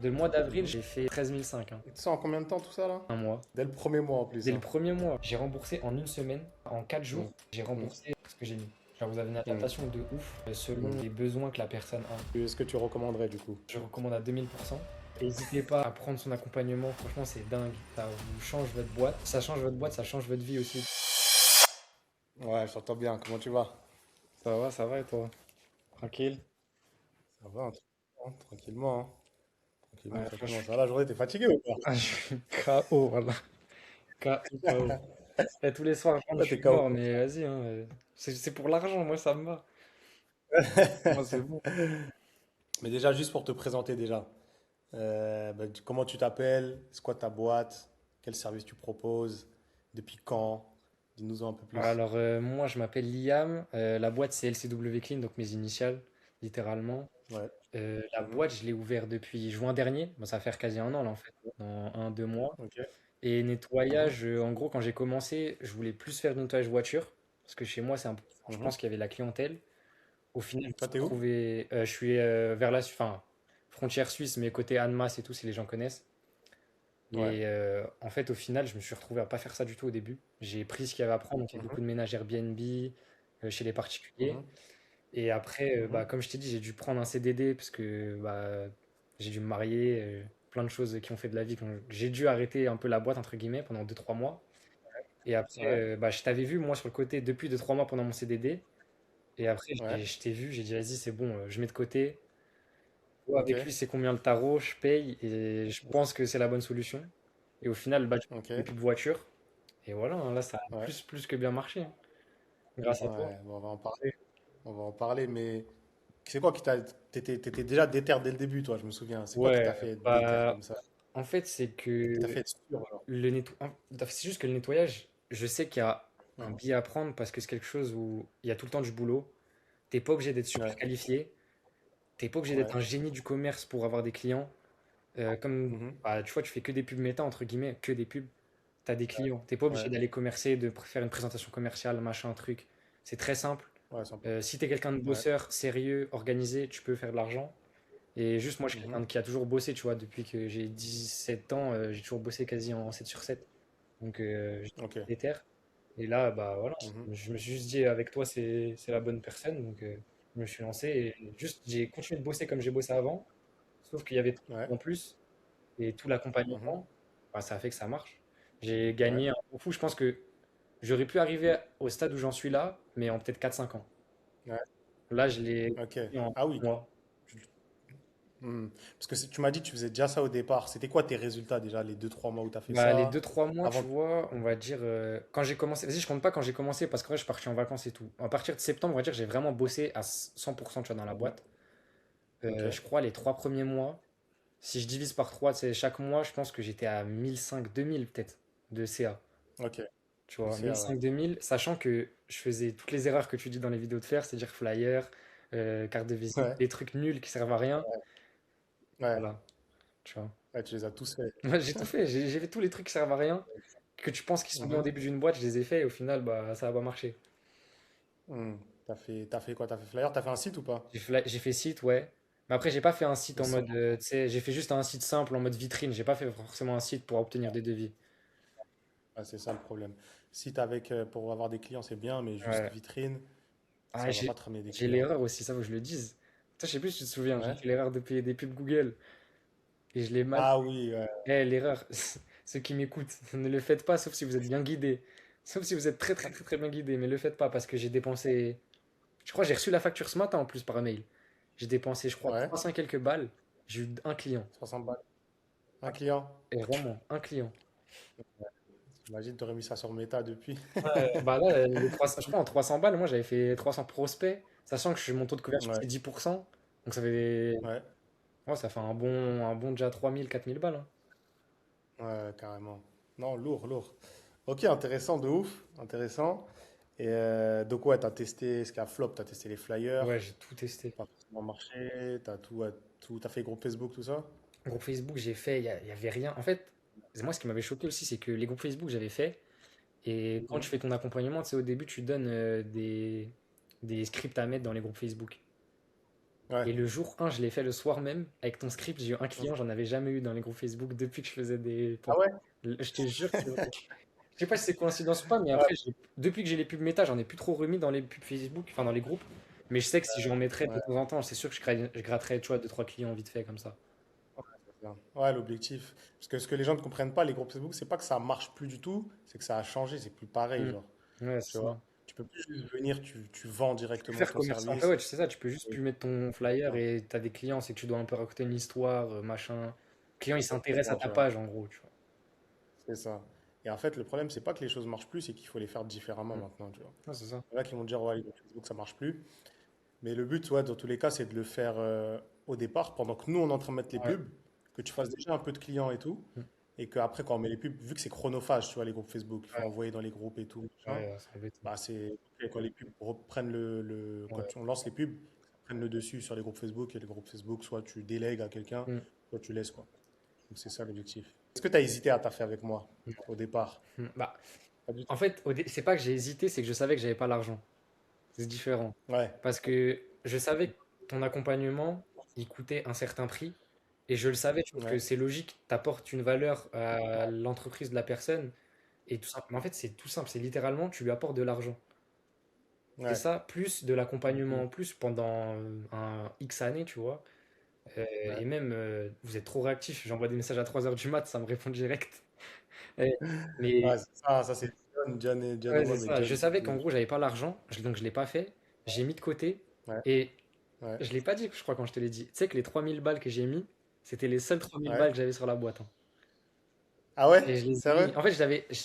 Le mois d'avril, j'ai fait 13 500, hein. Et tu sais en combien de temps tout ça là? Un mois. Dès le premier mois en Dès plus, le hein. premier mois, j'ai remboursé en une semaine, en 4 jours, Mm, j'ai mm, remboursé ce que j'ai mis. Genre, vous avez une mm, adaptation de ouf selon mm. les besoins que la personne a. Est-ce que tu recommanderais du coup? Je recommande à 2000%. N'hésitez pas à prendre son accompagnement, franchement, c'est dingue. Ça vous change votre boîte. Ça change votre boîte, ça change votre vie aussi. Ouais, je t'entends bien. Comment tu vas? Ça va et toi? Tranquille? Ça va, hein, tranquillement, hein. Tranquillement, Ouais, tranquillement. Ça franchement, va la journée, t'es fatigué ou pas? je suis KO, voilà. KO, KO. Et tous les soirs, je rentre, Ouais, je t'es suis KO. mort, mais vas-y, hein, c'est pour l'argent, moi, ça me va. Moi, c'est bon. Mais déjà, juste pour te présenter déjà, comment tu t'appelles? C'est quoi ta boîte? Quel service tu proposes? Depuis quand? Dis-nous-en un peu plus. Alors, moi, je m'appelle Liam. La boîte, c'est LCW Clean, donc mes initiales, littéralement. Ouais. La Mhm. boîte, je l'ai ouverte depuis juin dernier. Bon, ça va faire quasi un an, là, en fait, dans un, 2 mois. Ok. Et Mhm. nettoyage, en gros, quand j'ai commencé, je voulais plus faire du nettoyage voiture. Parce que chez moi, c'est un peu, je Mhm. pense qu'il y avait la clientèle. Au final, je me Toi, suis t'es où? retrouvé, je suis vers la, enfin, frontière suisse, mais côté Annemasse et tout, si les gens connaissent. Ouais. Et en fait, au final, je me suis retrouvé à pas faire ça du tout au début. J'ai pris ce qu'il y avait à prendre, donc il y a Mhm. beaucoup de ménages Airbnb chez les particuliers. Mhm. Et après, Mhm. bah, comme je t'ai dit, j'ai dû prendre un CDD parce que bah, j'ai dû me marier, plein de choses qui ont fait de la vie. J'ai dû arrêter un peu la boîte, entre guillemets, pendant 2 3 mois. Et après, Ouais. bah, je t'avais vu, moi, sur le côté, depuis 2 3 mois pendant mon CDD. Et après, Ouais. je t'ai vu, j'ai dit, vas-y, c'est bon, je mets de côté. Vois Ok. avec lui, c'est combien le tarot, je paye. Et je pense que c'est la bonne solution. Et au final, bah, du coup, Ok. j'ai plus de voiture. Et voilà, hein, là, ça a Ouais. plus que bien marché, hein, grâce à toi. Ouais. Bon, on va en parler. On va en parler, mais c'est quoi qui t'a. T'étais déjà déter dès le début, toi, je me souviens. C'est quoi qui Ouais, t'a fait être déter bah, comme ça? en fait, c'est Qui t'a que fait être sûr, alors? c'est juste que le nettoyage, je sais qu'il y a un Mhm. biais à prendre parce que c'est quelque chose où il y a tout le temps du boulot. T'es pas obligé d'être super Ouais. qualifié. T'es pas obligé d'être Ouais. un génie du commerce pour avoir des clients. Comme, Mhm. bah, tu vois, tu fais que des pubs méta, entre guillemets, que des pubs. T'as des clients. T'es pas obligé Ouais. d'aller commercer, de faire une présentation commerciale, machin, truc. C'est très simple. Ouais, sympa. Si t'es quelqu'un de Ouais. bosseur, sérieux, organisé, tu peux faire de l'argent. Et juste, moi, je suis Mhm. quelqu'un qui a toujours bossé, tu vois, depuis que j'ai 17 ans, j'ai toujours bossé quasi en 7/7. Donc, j'étais Ok. déter. Et là, bah voilà, Mhm. je me suis juste dit, avec toi, c'est la bonne personne. Donc, je me suis lancé et juste, j'ai continué de bosser comme j'ai bossé avant. Sauf qu'il y avait tout Ouais. en plus et tout Mhm. l'accompagnement, bah, ça a fait que ça marche. J'ai Ouais. gagné un gros fou. Je pense que j'aurais pu arriver au stade où j'en suis là, mais en peut-être 4 5 ans. Ouais. Là, je l'ai Ok. fait en Ah oui. moi. Mhm. Parce que tu m'as dit que tu faisais déjà ça au départ. C'était quoi tes résultats déjà, les 2 3 mois où tu as fait Bah, les ça? 2 3 mois, tu Avant. vois, on va dire, quand j'ai commencé, vas-y, je compte pas quand j'ai commencé parce que je suis parti en vacances et tout. À partir de septembre, on va dire, j'ai vraiment bossé à 100%, tu vois, dans la Mhm. boîte. Ok. Je crois les 3 premiers mois, si je divise par 3, c'est chaque mois, je pense que j'étais à 1005, 2000 peut-être de CA. Ok. Tu Le vois, CA, ouais. 1005, 2000, sachant que je faisais toutes les erreurs que tu dis dans les vidéos de faire, c'est-à-dire flyer, carte de visite, Ouais. des trucs nuls qui servent à rien. Ouais. Voilà, tu vois. Ouais, tu les as tous fait. Moi, j'ai tout fait, j'ai fait tous les trucs qui servent à rien, que tu penses qu'ils sont bien au Mhm. début d'une boîte, je les ai fait et au final, bah, ça a pas marché. Mhm. T'as fait quoi? T'as fait flyer? T'as fait un site ou pas? J'ai fait site, ouais. Mais après, j'ai pas fait un site Mais en sans. mode, tu sais, j'ai fait juste un site simple en mode vitrine. J'ai pas fait forcément un site pour obtenir des devis. Ah, c'est ça le problème. Site avec, pour avoir des clients, c'est bien, mais juste Ouais. vitrine, Ah, ça va pas te ramener des j'ai clients. l'erreur aussi, ça faut que je le dise. Toi, je sais plus si tu te souviens, j'ai Ouais. fait l'erreur de payer des pubs Google et je l'ai mal. Ah oui, ouais. L'erreur, ceux qui m'écoutent, ne le faites pas sauf si vous êtes bien guidé. Sauf si vous êtes très très très très bien guidé, mais le faites pas parce que j'ai dépensé. Je crois que j'ai reçu la facture ce matin en plus par mail. J'ai dépensé, je crois, Ouais. 300 quelques balles. J'ai eu un client. 60 balles. Un client. Et vraiment, un client. J'imagine, tu aurais mis ça sur Meta depuis. Bah là, les 300, je crois en 300 balles, moi j'avais fait 300 prospects, sachant que mon taux de couverture Ouais. c'est 10%. Donc ça fait, Ouais. ouais, ça fait un bon déjà 3000 4000 balles, hein. Ouais, carrément. Non, lourd, lourd. Ok, intéressant de ouf. Intéressant. Et donc, ouais, t'as testé ce qu'a flop, t'as testé les flyers, Ouais, j'ai tout testé. pas forcément marché, t'as tout, t'as fait groupe Facebook, tout ça? Groupe Facebook, j'ai fait, y avait rien. En fait, moi ce qui m'avait choqué aussi, c'est que les groupes Facebook, j'avais fait. Et quand Mhm. tu fais ton accompagnement, tu sais, au début, tu donnes des scripts à mettre dans les groupes Facebook. Ouais. Et le jour 1, je l'ai fait le soir même. Avec ton script, j'ai eu un client, j'en avais jamais eu dans les groupes Facebook depuis que je faisais des Ah posts. ouais? Je te jure que c'est vrai. Je sais pas si c'est coïncidence ou pas, mais Ouais. après, depuis que j'ai les pubs méta, j'en ai plus trop remis dans les pubs Facebook, enfin dans les groupes. Mais je sais que si j'en mettrais de Ouais. temps en temps, c'est sûr que je gratterais, tu vois, 2-3 clients vite fait comme ça. C'est ça. Ouais, l'objectif. Parce que ce que les gens ne comprennent pas, les groupes Facebook, c'est pas que ça marche plus du tout, c'est que ça a changé, c'est plus pareil, Mm. genre. Ouais, Tu c'est ça. vois? Tu peux plus juste venir, tu vends Tu peux directement faire ton commerçant. En fait, service. ouais, tu sais ça, tu peux juste Et- plus mettre ton flyer et t'as des clients, c'est que tu dois un peu raconter une histoire, machin. Le client, il s'intéresse à Exactement, ta tu vois. page, en gros, tu vois. C'est ça. Et en fait, le problème, c'est pas que les choses marchent plus, c'est qu'il faut les faire différemment Mm. maintenant, tu vois. Ouais, c'est ça. Il y en a qui vont dire, ouais, les groupes Facebook, ça marche plus. Mais le but, ouais, dans tous les cas, c'est de le faire au départ, pendant que nous, on est en train de mettre les Ouais. pubs, que tu fasses déjà un peu de clients et tout. Mm. Et qu'après, quand on met les pubs, vu que c'est chronophage, tu vois, les groupes Facebook, il faut Ouais, envoyer dans les groupes et tout, machin, ouais, c'est embêtant. bah, c'est ok, quand les pubs reprennent Ouais. on lance les pubs, ça prenne le dessus sur les groupes Facebook, et les groupes Facebook, soit tu délègues à quelqu'un, Mm. soit tu laisses, quoi. Donc c'est ça l'objectif. Est-ce que tu as hésité à taffer avec moi au départ? Mm. Bah, Pas du en tout. fait, c'est pas que j'ai hésité, c'est que je savais que j'avais pas l'argent. C'est différent. Ouais. Parce que je savais que ton accompagnement, il coûtait un certain prix. Et je le savais, tu vois, que Ouais. c'est logique, tu apportes une valeur à l'entreprise de la personne. Et tout simplement, en fait, c'est tout simple. C'est littéralement, tu lui apportes de l'argent. Et Ouais. ça, plus de l'accompagnement Mhm. en plus pendant un X années, tu vois. Et Ouais. même, vous êtes trop réactif. J'envoie des messages à 3 heures du mat, ça me répond direct. Et- Ouais, mais c'est ça c'est John et ouais, moi, c'est mais ça. Je John, savais qu'en gros, j'avais pas l'argent, donc je l'ai pas fait. J'ai mis de côté. ouais, Et ouais, je l'ai pas dit, je crois, quand je te l'ai dit. Tu sais que les 3000 balles que j'ai mis, c'était les seules 3000 balles ouais. que j'avais sur la boîte, hein. Ah ouais? Et je les ai C'est mis. vrai? En fait, j'avais, tu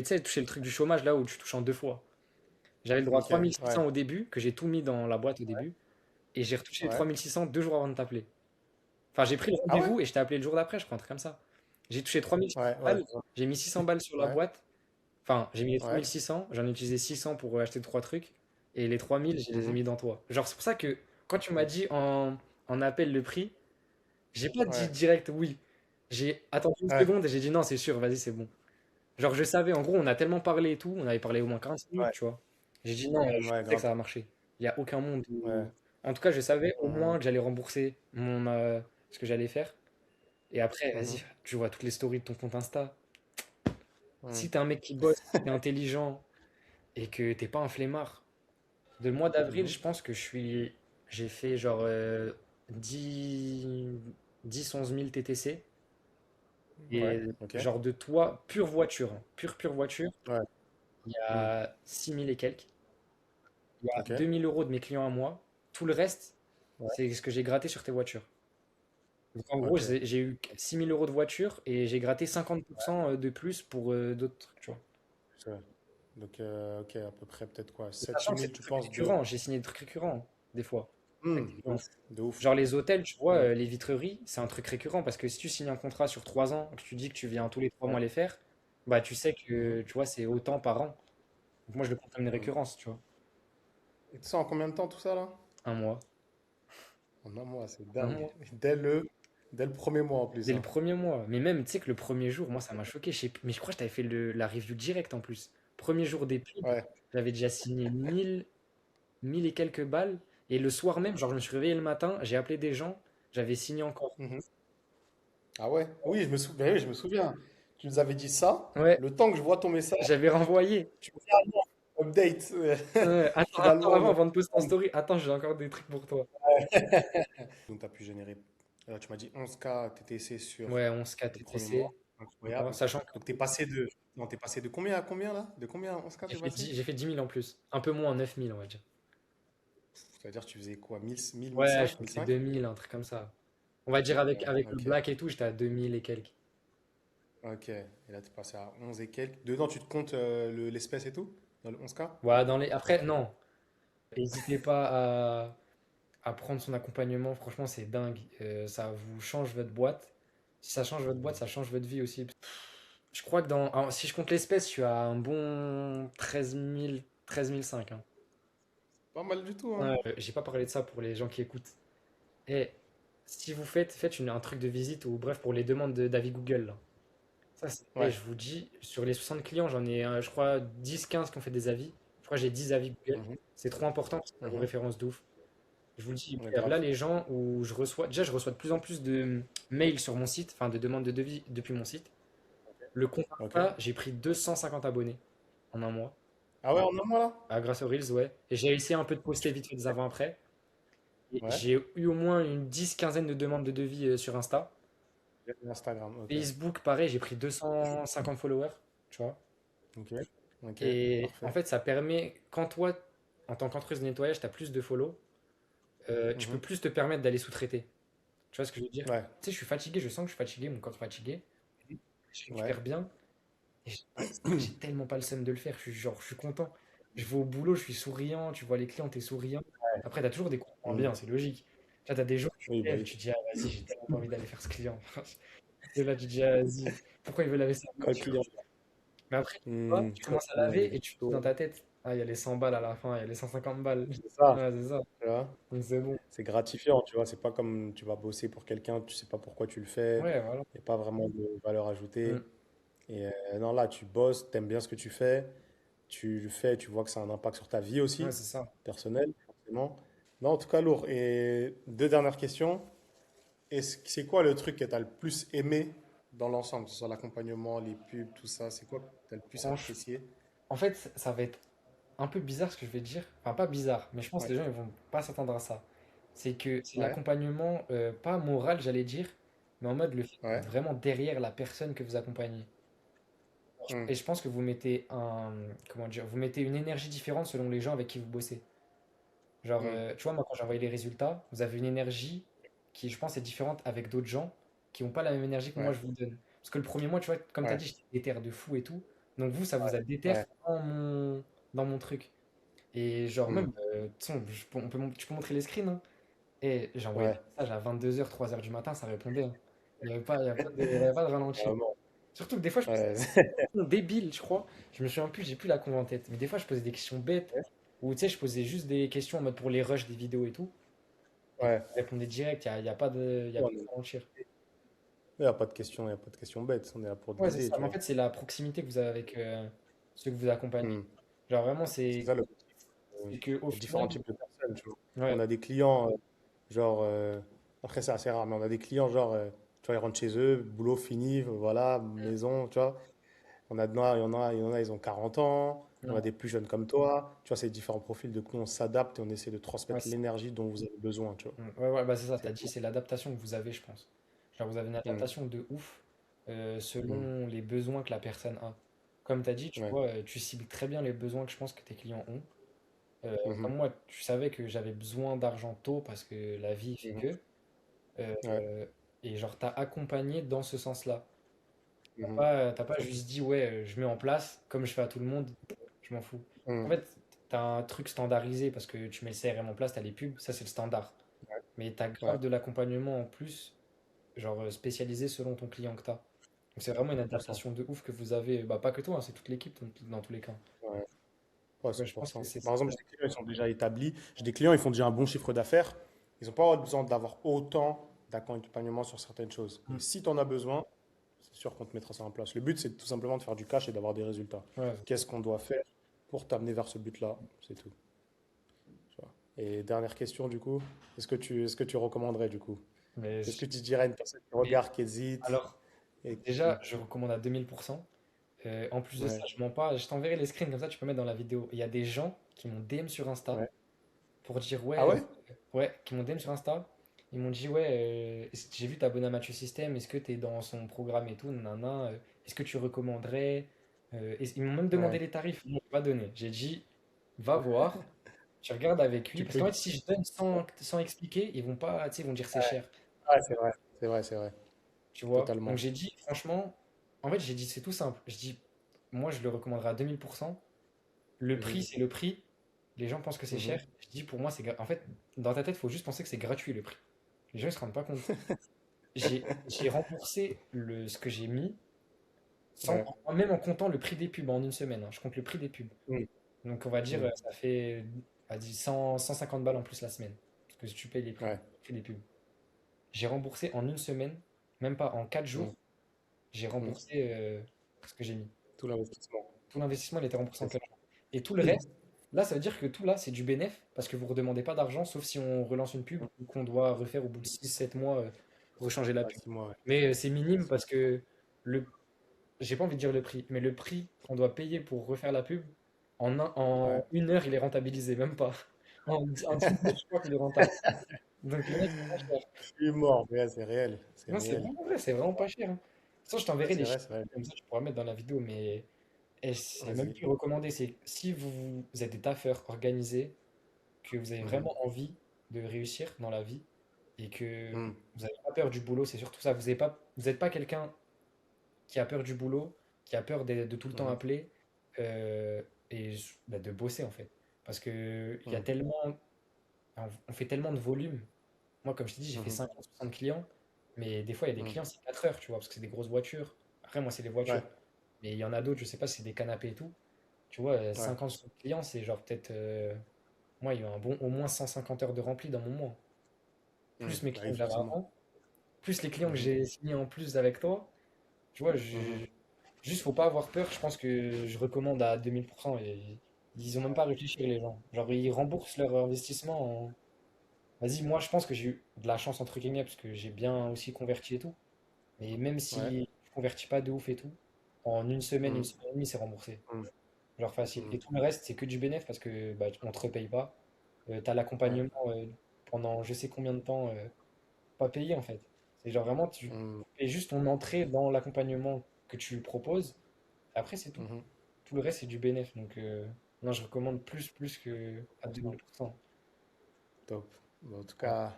sais, touché le truc du chômage là où tu touches en 2 fois. J'avais le droit à Ok, 3600 ouais, au début, que j'ai tout mis dans la boîte au début. Et j'ai retouché les ouais. 3600 2 jours avant de t'appeler. Enfin, j'ai pris le Ah ouais? rendez-vous et je t'ai appelé le jour d'après, je crois, un truc comme ça. J'ai touché 3600 Ouais, ouais, balles, j'ai mis 600 balles sur la ouais, boîte. Enfin, j'ai mis les ouais. 3600, j'en ai utilisé 600 pour acheter 3 trucs. Et les 3000, je les ai Mhm. mis dans toi. Genre, c'est pour ça que quand tu m'as Ok, dit en appel le prix, j'ai pas dit ouais, direct oui. J'ai attendu une ouais, seconde et j'ai dit non, c'est sûr, vas-y, c'est bon. Genre, je savais, en gros, on a tellement parlé et tout, on avait parlé au moins 45 minutes, ouais, tu vois. J'ai dit non, je ouais, sais que grave. ça va marcher. Il n'y a aucun monde Ouais. où. En tout cas, je savais au Mhm, moins que j'allais rembourser ce que j'allais faire. Et après, mhm, vas-y, tu vois toutes les stories de ton compte Insta. mhm. Si t'es un mec qui bosse, t'es intelligent et que t'es pas un flemmard, de le mois d'avril, Mhm. je pense que j'ai fait genre 10, 11 000 TTC. Ouais, Et ok. genre de toi, pure voiture, hein, pure voiture, Ouais, il y mhm, a 6 000 et quelques. Il y a ok. 2 000 € de mes clients à moi. Tout le reste, Ouais, c'est ce que j'ai gratté sur tes voitures. Donc en gros, ok. j'ai eu 6 000 € de voiture et j'ai gratté 50% de plus pour d'autres trucs, tu vois. Ouais. Donc, ok, à peu près, peut-être quoi? Et Sept sachant huit que c'est mille des tu trucs penses, de. récurrents, j'ai signé des trucs récurrents, des fois, avec des De gens. ouf, de ouf. Genre les hôtels, tu vois, Mhm. les vitreries, c'est un truc récurrent parce que si tu signes un contrat sur 3 ans, que tu dis que tu viens tous les 3 mois Ouais. les faire, bah tu sais Mhm, que, tu vois, c'est autant par an. Donc moi, je le compte comme une mhm. récurrence, tu vois. Et tu sais en combien de temps tout ça, là? Un mois. En un mois, c'est Un dingue. mois. Dès le premier mois en plus, Dès le hein. premier mois. Mais même, tu sais que le premier jour, moi, ça m'a choqué. Mais je crois que je t'avais fait la review direct en plus. Premier jour des pubs, Ouais. j'avais déjà signé 1000 et quelques balles. Et le soir même, genre, je me suis réveillé le matin, j'ai appelé des gens, j'avais signé encore. Mhm. Ah ouais? Oui, ben oui, je me souviens. Tu nous avais dit ça. Ouais, Le temps que je vois ton message, j'avais renvoyé. tu me dis ah non, update. Ouais, attends, Finalement, avant, non. avant de poster en story, attends, j'ai encore des trucs pour toi. Donc, tu as pu générer. Tu m'as dit 11K TTC sur Ouais, 11K le premier mois. TTC. Voilà, Incroyable. sachant que Donc, t'es passé de. Non, t'es passé de combien à combien là? De combien à 11K t'es passé? j'ai fait 10 000 en plus. Un peu moins, 9 000, on va dire. Ça veut dire que tu faisais quoi? 1000, Ouais, 1005, je faisais 1005? 2000, un truc comme ça. On va dire avec le Ok. black et tout, j'étais à 2000 et quelques. Ok. Et là, t'es passé à 11 et quelques. Dedans, tu te comptes l'espèce et tout? Dans le 11K? Voilà, après, non. N'hésitez pas à prendre son accompagnement, franchement, c'est dingue. Ça vous change votre boîte. Si ça change votre boîte, ça change votre vie aussi. Je crois que alors, si je compte l'espèce, je suis à un bon 13 000, 13 500, hein. Pas mal du tout, hein? Ouais, j'ai pas parlé de ça pour les gens qui écoutent. Et si vous faites un truc de visite ou bref pour les demandes d'avis Google, là. Ça, Ouais. je vous dis, sur les 60 clients, j'en ai, je crois, 10 15 qui ont fait des avis. Je crois que j'ai 10 avis Google. Mhm, C'est trop important parce que ça vous mhm. référence de ouf. Je vous le dis, là, Grave. les gens où je reçois, déjà, je reçois de plus en plus de mails sur mon site, enfin de demandes de devis depuis mon site. Le compte Ok. Insta, j'ai pris 250 abonnés en un mois. Ah ouais, en un mois là? Ah, grâce aux Reels, ouais. Et j'ai essayé un peu de poster vite fait des avant-après. Et Ouais. j'ai eu au moins une 10 quinzaine de demandes de devis sur Insta. Instagram, ok. Facebook, pareil, j'ai pris 250 followers, tu vois. Ok. Ok. Et en Parfait. fait, ça permet, quand toi, en tant qu'entreuse de nettoyage, tu as plus de follow, tu peux Mhm. plus te permettre d'aller sous-traiter. Tu vois ce que je veux dire? Ouais. Tu sais, je suis fatigué, je sens que je suis fatigué, mon corps est fatigué. Je Ouais. récupère bien. Et j'ai tellement pas le seum de le faire. Je suis content. Je vais au boulot, je suis souriant. Tu vois les clients, t'es souriant. Après, t'as toujours des coups moins Mhm. bien, c'est logique. Là, t'as des jours, tu Oui, te bah lèves, oui. tu te dis, ah, vas-y, j'ai tellement pas envie d'aller faire ce client. Et là, tu te dis, ah, vas-y, pourquoi il veut laver sa Quand le voiture? client. Mais après, tu vois, Hmm, tu quand commences à le client, il laver est et tu te dis dans chaud. ta tête, ah, il y a les 100 balles à la fin, il y a les 150 balles. C'est ça. Ouais, c'est ça. Tu vois? Donc, c'est bon. C'est gratifiant, tu vois. C'est pas comme tu vas bosser pour quelqu'un, tu sais pas pourquoi tu le fais. Ouais, voilà. Il n'y a pas vraiment de valeur ajoutée. Mm. Et non, là, tu bosses, t'aimes bien ce que tu fais. Tu le fais, tu vois que ça a un impact sur ta vie Ouais, aussi, c'est ça. personnelle, forcément. Non, en tout cas, lourd. Et deux dernières questions. C'est quoi le truc que tu as le plus aimé dans l'ensemble, que ce soit l'accompagnement, les pubs, tout ça? C'est quoi que tu as le plus Franchement, apprécié? en fait, ça va être un peu bizarre ce que je vais dire. Enfin, pas bizarre, mais je pense que Ouais. les gens ils vont pas s'attendre à ça. C'est que c'est Ouais. l'accompagnement, pas moral, j'allais dire, mais en mode le fait d'être Ouais. vraiment derrière la personne que vous accompagnez. Hmm. Et je pense que vous mettez comment dire, vous mettez une énergie différente selon les gens avec qui vous bossez. Genre, Hmm. tu vois, moi quand j'ai envoyé les résultats, vous avez une énergie qui, je pense, est différente avec d'autres gens qui n'ont pas la même énergie que moi Ouais. je vous donne. Parce que le premier mois, tu vois, comme tu as Ouais. dit, j'étais déter de fou et tout. Donc vous, ça vous a déter Ouais. dans mon truc. Et genre Hmm. même, tu sais, tu peux montrer les screens, hein. Et j'ai envoyé des Ouais. messages à 22h, 3h du matin, ça répondait, hein. Il y avait pas de ralenti. Vraiment. Surtout que des fois, je posais Ouais. des questions débiles, je crois. Je me souviens plus, j'ai plus la conve en tête. Mais des fois, je posais des questions bêtes. Ou tu sais, je posais juste des questions en mode pour les rushs des vidéos et tout. Et Ouais. ça répondait direct, y a pas de ralentir. Il n'y a pas de question, il n'y a pas de question bête. On est là pour te Ouais, c'est guider, ça. tu Mais en vois. fait, c'est la proximité que vous avez avec ceux que vous accompagnez. Hmm. Genre vraiment, C'est ça le. c'est que au Il y a différents final, types de personnes, tu vois. On ouais, a des clients, genre, après c'est assez rare, mais on a des clients, genre, tu vois, ils rentrent chez eux, boulot fini, voilà, maison, tu vois. Il y en a, ils ont 40 ans, on a non, des plus jeunes comme toi, tu vois, c'est différents profils, de coup, on s'adapte et on essaie de ouais, transmettre l'énergie dont vous avez besoin, tu vois. ouais, ouais, bah c'est ça, C'est t'as dit, tout. c'est l'adaptation que vous avez, je pense. Genre, vous avez une Hmm, adaptation de ouf hmm, selon les besoins que la personne a. Comme tu as dit, tu ouais, vois, tu cibles très bien les besoins que je pense que tes clients ont. mhm, Comme moi, tu savais que j'avais besoin d'argent tôt parce que la vie fait mhm, que. ouais, euh, et genre, t'as accompagné dans ce sens-là. mhm, T'as pas juste dit, ouais, je mets en place, comme je fais à tout le monde, je m'en fous. En hmm, fait, t'as un truc standardisé parce que tu mets le CRM en place, t'as les pubs, ça c'est le standard. Mais t'as grave ouais, de l'accompagnement en plus, genre spécialisé selon ton client que t'as. Donc c'est vraiment une 100%. adaptation de ouf que vous avez, bah pas que toi, hein, c'est toute l'équipe dans tous les cas. Ouais, ouais, Ouais, cent je pour pense que cent. c'est Par ça. exemple, j'ai des clients, ils sont déjà établis. J'ai des clients, ils font déjà un bon chiffre d'affaires. Ils n'ont pas besoin d'avoir autant d'accompagnement sur certaines choses. Mm. Mais si tu en as besoin, c'est sûr qu'on te mettra ça en place. Le but, c'est tout simplement de faire du cash et d'avoir des résultats. Ouais. Qu'est-ce qu'on doit faire pour t'amener vers ce but-là? C'est tout. Tu vois. Et dernière question, du coup, est-ce que tu recommanderais, du coup? Mais, Qu'est-ce que je- tu dirais à une personne qui mais regarde, qui hésite alors, et déjà, qui... je recommande à 2000%. En plus de ça, Ouais, je mens pas, je t'enverrai les screens comme ça, tu peux mettre dans la vidéo. Il y a des gens qui m'ont DM sur Insta ouais. pour dire Ah ouais, ouais? ouais, qui m'ont DM sur Insta. Ils m'ont dit ouais, j'ai vu t'abonner à Mathieu System, est-ce que t'es dans son programme et tout, nanana, est-ce que tu recommanderais? Ils m'ont même demandé Ouais. les tarifs, moi j'ai pas donné. J'ai dit va voir, tu regardes avec lui, Tu parce peux qu'en fait dire. si je donne sans expliquer, ils vont pas, tu sais, ils vont dire c'est cher, Ouais, c'est vrai. C'est vrai, c'est vrai. tu vois. Donc Totalement. j'ai dit franchement, en fait j'ai dit c'est tout simple. Je dis moi je le recommanderais à 2000%. Le Mhm, prix c'est le prix. Les gens pensent que c'est mhm. cher. Je dis pour moi en fait dans ta tête il faut juste penser que c'est gratuit le prix. Les gens ils se rendent pas compte. J'ai remboursé ce que j'ai mis, Ouais. même en comptant le prix des pubs en une semaine, hein. Je compte le prix des pubs. Mhm, Donc on va dire, mhm. ça fait 150 balles en plus la semaine. Parce que si tu payes Ouais. le prix des pubs. J'ai remboursé en une semaine, même pas en 4 jours, Mhm, j'ai mhm. remboursé ce que j'ai mis. Tout l'investissement. Tout l'investissement, il était remboursé en C'est ça. 4 jours. Et tout le reste, Là, ça veut dire que tout là, c'est du bénéf parce que vous ne redemandez pas d'argent, sauf si on relance une pub ou qu'on doit refaire au bout de 6 7 mois, rechanger la Ouais, pub. 6 mois, ouais. Mais c'est Ouais, minime parce que le, j'ai pas envie de dire le prix, mais le prix qu'on doit payer pour refaire la pub, ouais. en 1 heure, il est rentabilisé, même pas. En 10 minutes, je crois qu'il est rentable. Donc, le mec, c'est pas cher. Je suis mort, mais ouais, c'est réel. C'est Non, c'est réel. vraiment vrai, c'est vraiment pas cher, hein. Ça, je Ouais, t'enverrai c'est les vrai, chiffres, c'est vrai. comme ça, tu pourras mettre dans la vidéo, mais c'est même Vas-y. plus recommandé. C'est si vous êtes des taffeurs organisés, que vous avez Mhm. vraiment envie de réussir dans la vie et que Mhm. vous n'avez pas peur du boulot, c'est surtout ça. Vous êtes pas quelqu'un qui a peur du boulot, qui a peur de tout le temps Mhm. appeler euh, et bah, de bosser en fait. Parce que il y a Mhm. tellement, on fait tellement de volume. Moi, comme je t'ai dit, j'ai fait Mhm. 50, 60 clients, mais des fois, il y a des Mhm. clients, c'est 4 heures, tu vois, parce que c'est des grosses voitures. Après, moi, c'est les Ouais, voitures. Mais il y en a d'autres, je sais pas si c'est des canapés et tout. Tu vois, ouais. 50, 60 clients, c'est genre peut-être. Moi, il y a un bon, au moins 150 heures de rempli dans mon mois. Mhm. Plus mes Bah, clients que j'avais effectivement. avant, plus les clients que Mhm. j'ai signés en plus avec toi. Tu vois, Mhm. juste, faut pas avoir peur. Je pense que je recommande à 2000% et ils ont même pas réfléchi, les gens. Genre, ils remboursent leur investissement en. Vas-y, moi, je pense que j'ai eu de la chance, entre guillemets, parce que j'ai bien aussi converti et tout. Mais même Ouais. si je convertis pas de ouf et tout, en une Mhm. semaine et demie, c'est remboursé. Mhm. Genre facile. Mhm. Et tout le reste, c'est que du bénéf parce que bah, on te repaye pas. T'as Ouais. l'accompagnement pendant je sais combien de temps pas payé en fait. C'est genre vraiment, tu Mhm. payes juste ton entrée dans l'accompagnement que tu proposes. Après, c'est tout. Mhm. Tout le reste, c'est du bénéf. Donc, non, je recommande plus que à 2000%. Top. Bon, en tout Ouais, cas,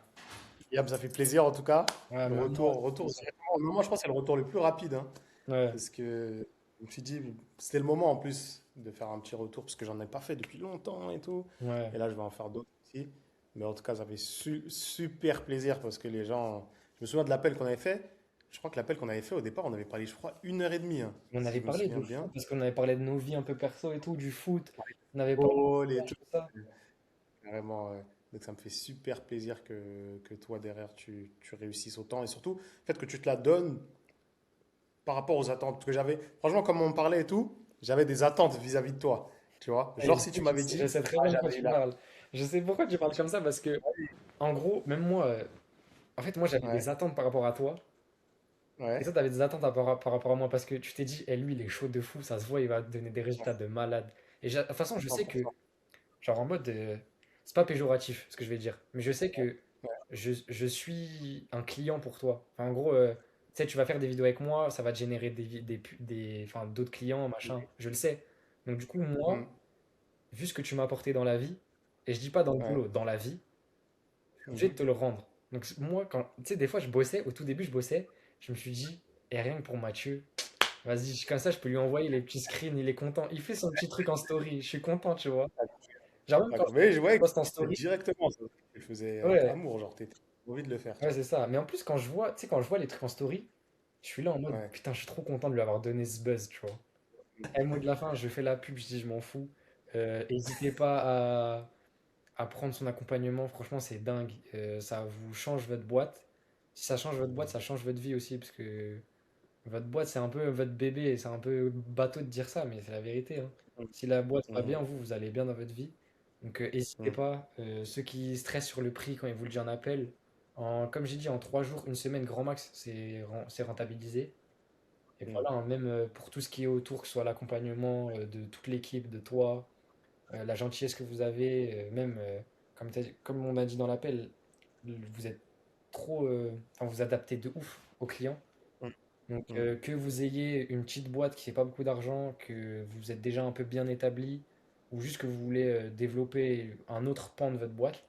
Yab, ça fait plaisir en tout cas. ouais, Le même moi, retour, c'est vraiment- moi je pense que c'est le retour le plus rapide, hein, ouais, parce que je me suis dit, c'était le moment en plus de faire un petit retour, parce que j'en ai pas fait depuis longtemps et tout. ouais. Et là, je vais en faire d'autres aussi. Mais en tout cas, ça fait super plaisir parce que les gens. Je me souviens de l'appel qu'on avait fait. Je crois que l'appel qu'on avait fait au départ, on avait parlé, je crois, 1 heure et demie, hein, On si avait je me parlé souviens de bien. foot parce qu'on avait parlé de nos vies un peu perso et tout, du foot. On avait parlé Paul et de tout. tout ça. Carrément, ouais. Donc ça me fait super plaisir que toi derrière tu réussisses autant et surtout le fait que tu te la donnes par rapport aux attentes que j'avais. Franchement, comme on me parlait et tout, j'avais des attentes vis-à-vis de toi. Tu vois? Et Genre du si coup, tu m'avais je dit, sais très ah, bien de quoi j'avais tu la. parles. Je sais pourquoi tu parles comme ça parce que, en gros, même moi, en fait, moi, j'avais des Ouais, attentes par rapport à toi. Et ouais, toi, t'avais des attentes par rapport à moi parce que tu t'es dit, eh, lui, il est chaud de fou, ça se voit, il va donner des résultats de malade. Et de toute façon, je sais que, 100%. genre en mode, c'est pas péjoratif ce que je vais dire, mais je sais que Ouais, je suis un client pour toi. Enfin, en gros, tu sais, tu vas faire des vidéos avec moi, ça va te générer enfin, d'autres clients, machin, je le sais. Donc, du coup, moi, mm, vu ce que tu m'as apporté dans la vie, et je dis pas dans le ouais, boulot, dans la vie, je suis obligé de mhm, te le rendre. Donc, moi, tu sais, des fois, je bossais, au tout début, je bossais, je me suis dit, et rien que pour Mathieu. Vas-y, comme ça, je peux lui envoyer les petits screens, il est content. Il fait son petit truc en story, je suis content, tu vois. Genre, même quand d'accord. Mais je je voyais que poste en c'était story, directement ça. Tu le faisais avec ouais, amour, genre t'étais envie de le faire, tu ouais, vois. c'est ça. Mais en plus, quand je vois, tu sais, quand je vois les trucs en story, je suis là en mode, Ouais. putain, je suis trop content de lui avoir donné ce buzz, tu vois. Et le mot de la fin, je fais la pub, je dis, je m'en fous. N'hésitez pas à prendre son accompagnement, franchement, c'est dingue. Ça vous change votre boîte. Si ça change votre boîte, ça change votre vie aussi, parce que votre boîte, c'est un peu votre bébé, et c'est un peu bateau de dire ça, mais c'est la vérité, hein. Mhm, Si la boîte va mhm, bien, vous allez bien dans votre vie. Donc, n'hésitez mhm, pas. Ceux qui stressent sur le prix quand ils vous le disent en appel, comme j'ai dit, en 3 jours, une semaine, grand max, c'est rentabilisé. Et mhm, voilà, hein, même pour tout ce qui est autour, que ce soit l'accompagnement de toute l'équipe, de toi, la gentillesse que vous avez, même, comme on a dit dans l'appel, vous êtes trop, enfin, vous adaptez de ouf aux clients. mhm, Donc, mhm, que vous ayez une petite boîte qui fait pas beaucoup d'argent, que vous êtes déjà un peu bien établi, ou juste que vous voulez développer un autre pan de votre boîte,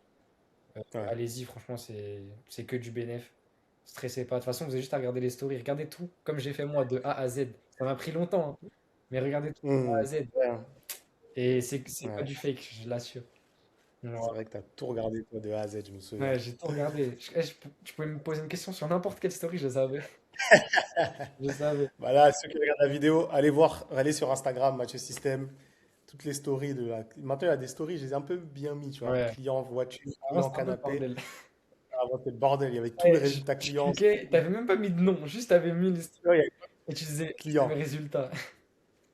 ouais. allez-y, franchement, c'est que du bénéf. Stressez pas. De toute façon, vous avez juste à regarder les stories. Regardez tout, comme j'ai fait moi, de A à Z. Ça m'a pris longtemps, hein, mais regardez tout de A à Mhm. Z. Ouais. Et c'est pas Ouais. du fake, je l'assure. C'est Voilà. vrai que tu as tout regardé toi de A à Z, je me souviens. Ouais, j'ai tout regardé. Tu pouvais me poser une question sur n'importe quelle story, je savais. Je savais. Voilà, ceux qui regardent la vidéo, allez voir, allez sur Instagram, Mathieu System, toutes les stories de la. Maintenant, il y a des stories, je les ai un peu bien mis, tu vois. Ouais. Client voiture, Avant, client c'était un peu le canapé. bordel. Avant, c'était le bordel, il y avait tous les Ouais, résultats je clients. cliquais, t'avais même pas mis de nom, juste t'avais mis l'histoire Ouais, il y avait et tu disais mes client. résultats.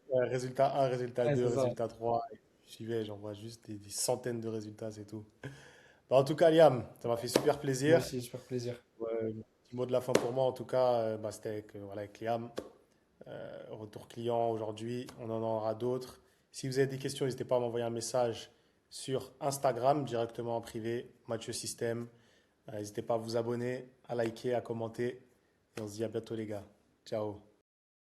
Ouais, résultat 1, résultat Ouais, 2, c'est ça. résultat 3. suivez, j'en vois juste des centaines de résultats, c'est tout. Bah, en tout cas, Liam, ça m'a fait super Moi plaisir. aussi, super plaisir. Petit mot de la fin pour moi, en tout cas, bah, c'était avec, voilà, avec Liam. Retour client aujourd'hui, on en aura d'autres. Si vous avez des questions, n'hésitez pas à m'envoyer un message sur Instagram directement en privé, Mathieu Système. N'hésitez pas à vous abonner, à liker, à commenter. Et on se dit à bientôt les gars. Ciao.